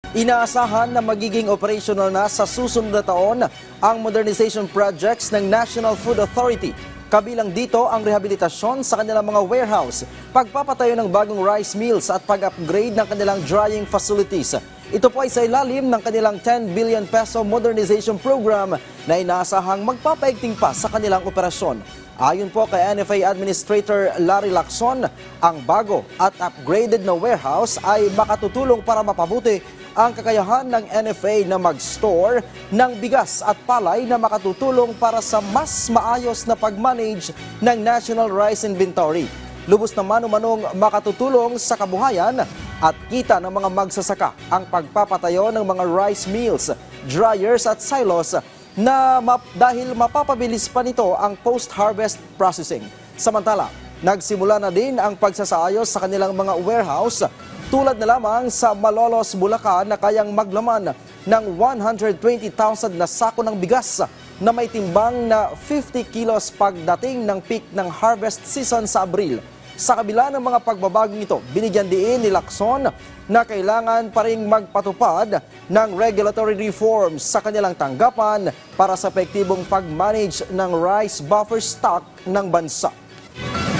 Inaasahan na magiging operational na sa susunod na taon ang modernization projects ng National Food Authority. Kabilang dito ang rehabilitasyon sa kanilang mga warehouse, pagpapatayo ng bagong rice mills at pag-upgrade ng kanilang drying facilities. Ito po ay sa ilalim ng kanilang 10 billion peso modernization program na inaasahang magpapaigting pa sa kanilang operasyon. Ayon po kay NFA Administrator Larry Lacson, ang bago at upgraded na warehouse ay makatutulong para mapabuti ang kakayahan ng NFA na mag-store ng bigas at palay na makatutulong para sa mas maayos na pag-manage ng National Rice Inventory. Lubos na mano-manong makatutulong sa kabuhayan at kita ng mga magsasaka ang pagpapatayo ng mga rice mills, dryers at silos na dahil mapapabilis pa nito ang post-harvest processing. Samantala, nagsimula na din ang pagsasaayos sa kanilang mga warehouse tulad na lamang sa Malolos, Bulacan na kayang maglaman ng 120,000 na sako ng bigas na may timbang na 50 kilos pagdating ng peak ng harvest season sa Abril. Sa kabila ng mga pagbabagong ito, binigyan din ni Lacson na kailangan pa ring magpatupad ng regulatory reforms sa kanilang tanggapan para sa epektibong pag-manage ng rice buffer stock ng bansa.